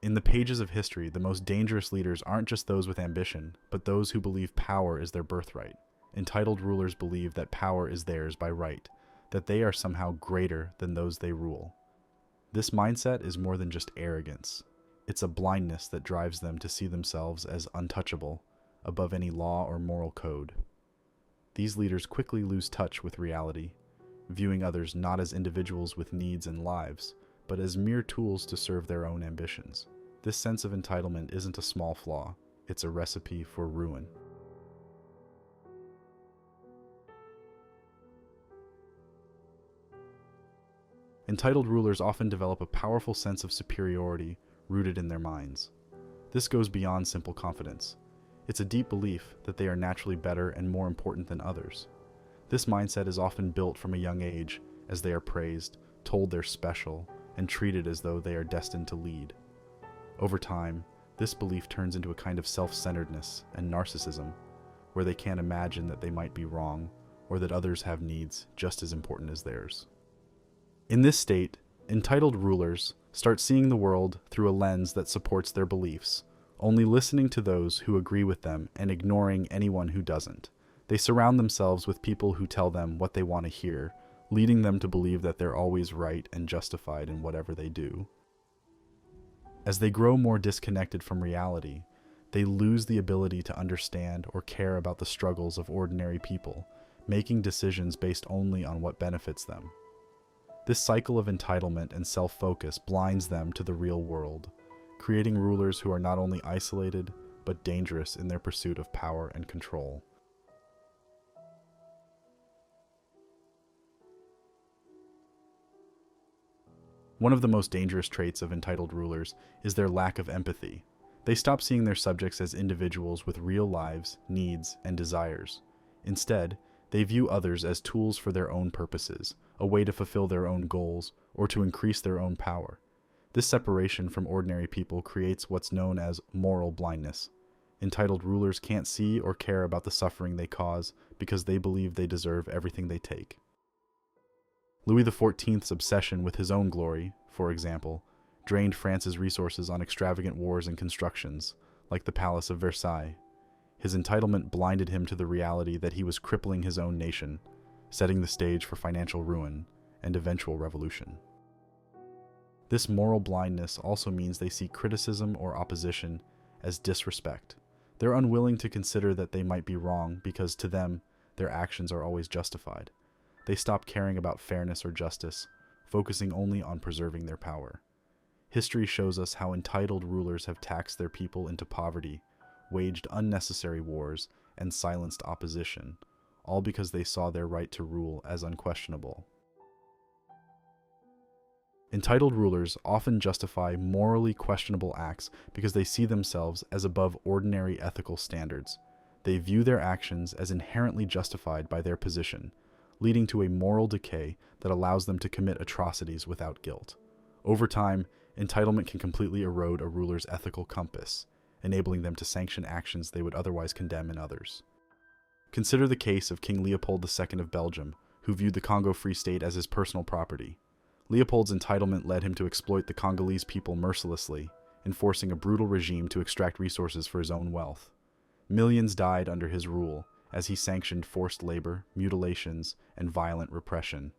In the pages of history, the most dangerous leaders aren't just those with ambition, but those who believe power is their birthright. Entitled rulers believe that power is theirs by right, that they are somehow greater than those they rule. This mindset is more than just arrogance. It's a blindness that drives them to see themselves as untouchable, above any law or moral code. These leaders quickly lose touch with reality, viewing others not as individuals with needs and lives, but as mere tools to serve their own ambitions. This sense of entitlement isn't a small flaw, it's a recipe for ruin. Entitled rulers often develop a powerful sense of superiority rooted in their minds. This goes beyond simple confidence. It's a deep belief that they are naturally better and more important than others. This mindset is often built from a young age as they are praised, told they're special, and treated as though they are destined to lead. Over time, this belief turns into a kind of self-centeredness and narcissism, where they can't imagine that they might be wrong or that others have needs just as important as theirs. In this state, entitled rulers start seeing the world through a lens that supports their beliefs, only listening to those who agree with them and ignoring anyone who doesn't. They surround themselves with people who tell them what they want to hear, leading them to believe that they're always right and justified in whatever they do. As they grow more disconnected from reality, they lose the ability to understand or care about the struggles of ordinary people, making decisions based only on what benefits them. This cycle of entitlement and self-focus blinds them to the real world, creating rulers who are not only isolated, but dangerous in their pursuit of power and control. One of the most dangerous traits of entitled rulers is their lack of empathy. They stop seeing their subjects as individuals with real lives, needs, and desires. Instead, they view others as tools for their own purposes, a way to fulfill their own goals, or to increase their own power. This separation from ordinary people creates what's known as moral blindness. Entitled rulers can't see or care about the suffering they cause because they believe they deserve everything they take. Louis XIV's obsession with his own glory, for example, drained France's resources on extravagant wars and constructions, like the Palace of Versailles. His entitlement blinded him to the reality that he was crippling his own nation, setting the stage for financial ruin and eventual revolution. This moral blindness also means they see criticism or opposition as disrespect. They're unwilling to consider that they might be wrong because, to them, their actions are always justified. They stop caring about fairness or justice, focusing only on preserving their power. History shows us how entitled rulers have taxed their people into poverty, waged unnecessary wars, and silenced opposition, all because they saw their right to rule as unquestionable. Entitled rulers often justify morally questionable acts because they see themselves as above ordinary ethical standards. They view their actions as inherently justified by their position, leading to a moral decay that allows them to commit atrocities without guilt. Over time, entitlement can completely erode a ruler's ethical compass, enabling them to sanction actions they would otherwise condemn in others. Consider the case of King Leopold II of Belgium, who viewed the Congo Free State as his personal property. Leopold's entitlement led him to exploit the Congolese people mercilessly, enforcing a brutal regime to extract resources for his own wealth. Millions died under his rule, as he sanctioned forced labor, mutilations, and violent repression.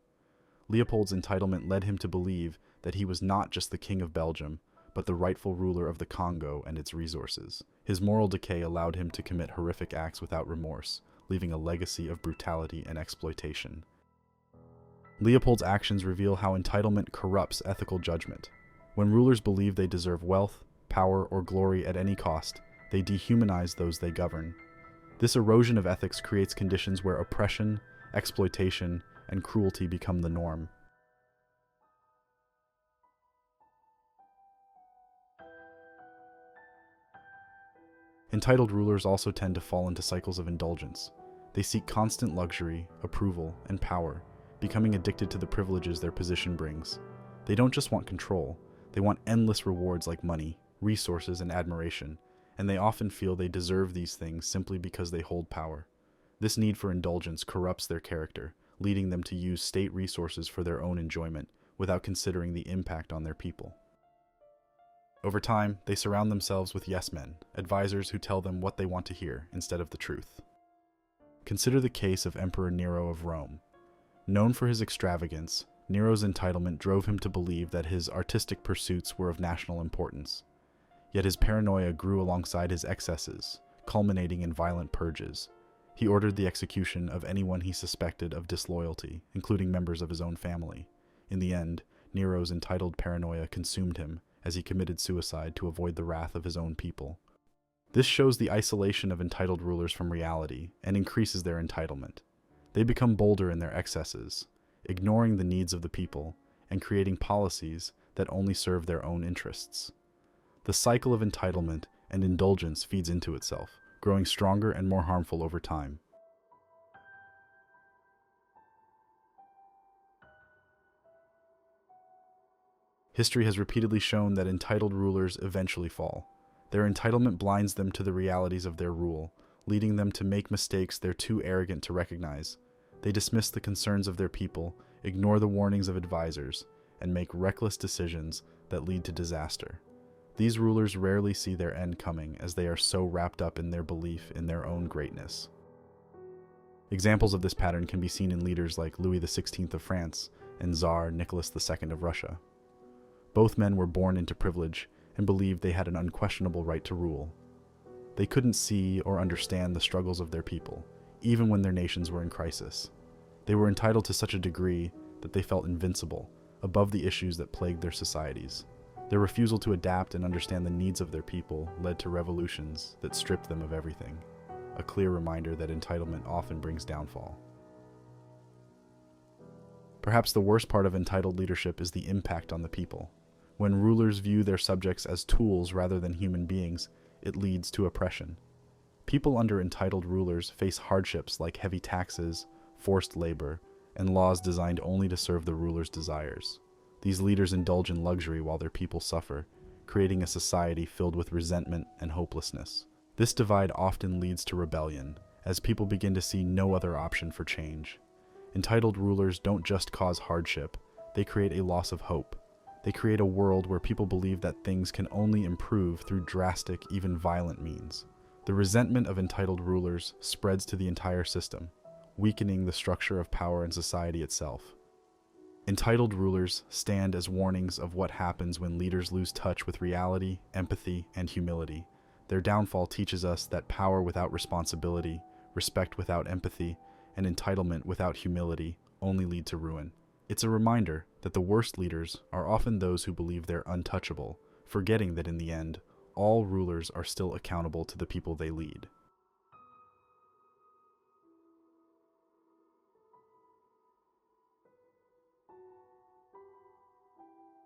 Leopold's entitlement led him to believe that he was not just the king of Belgium, but the rightful ruler of the Congo and its resources. His moral decay allowed him to commit horrific acts without remorse, leaving a legacy of brutality and exploitation. Leopold's actions reveal how entitlement corrupts ethical judgment. When rulers believe they deserve wealth, power, or glory at any cost, they dehumanize those they govern. This erosion of ethics creates conditions where oppression, exploitation, and cruelty become the norm. Entitled rulers also tend to fall into cycles of indulgence. They seek constant luxury, approval, and power, becoming addicted to the privileges their position brings. They don't just want control, they want endless rewards like money, resources, and admiration, and they often feel they deserve these things simply because they hold power. This need for indulgence corrupts their character, leading them to use state resources for their own enjoyment without considering the impact on their people. Over time, they surround themselves with yes men, advisors who tell them what they want to hear instead of the truth. Consider the case of Emperor Nero of Rome. Known for his extravagance, Nero's entitlement drove him to believe that his artistic pursuits were of national importance. Yet his paranoia grew alongside his excesses, culminating in violent purges. He ordered the execution of anyone he suspected of disloyalty, including members of his own family. In the end, Nero's entitled paranoia consumed him, as he committed suicide to avoid the wrath of his own people. This shows the isolation of entitled rulers from reality and increases their entitlement. They become bolder in their excesses, ignoring the needs of the people and creating policies that only serve their own interests. The cycle of entitlement and indulgence feeds into itself, growing stronger and more harmful over time. History has repeatedly shown that entitled rulers eventually fall. Their entitlement blinds them to the realities of their rule, leading them to make mistakes they're too arrogant to recognize. They dismiss the concerns of their people, ignore the warnings of advisors, and make reckless decisions that lead to disaster. These rulers rarely see their end coming, as they are so wrapped up in their belief in their own greatness. Examples of this pattern can be seen in leaders like Louis XVI of France and Tsar Nicholas II of Russia. Both men were born into privilege and believed they had an unquestionable right to rule. They couldn't see or understand the struggles of their people, even when their nations were in crisis. They were entitled to such a degree that they felt invincible, above the issues that plagued their societies. Their refusal to adapt and understand the needs of their people led to revolutions that stripped them of everything, a clear reminder that entitlement often brings downfall. Perhaps the worst part of entitled leadership is the impact on the people. When rulers view their subjects as tools rather than human beings, it leads to oppression. People under entitled rulers face hardships like heavy taxes, forced labor, and laws designed only to serve the ruler's desires. These leaders indulge in luxury while their people suffer, creating a society filled with resentment and hopelessness. This divide often leads to rebellion, as people begin to see no other option for change. Entitled rulers don't just cause hardship, they create a loss of hope. They create a world where people believe that things can only improve through drastic, even violent means. The resentment of entitled rulers spreads to the entire system, weakening the structure of power in society itself. Entitled rulers stand as warnings of what happens when leaders lose touch with reality, empathy, and humility. Their downfall teaches us that power without responsibility, respect without empathy, and entitlement without humility only lead to ruin. It's a reminder that the worst leaders are often those who believe they're untouchable, forgetting that in the end, all rulers are still accountable to the people they lead.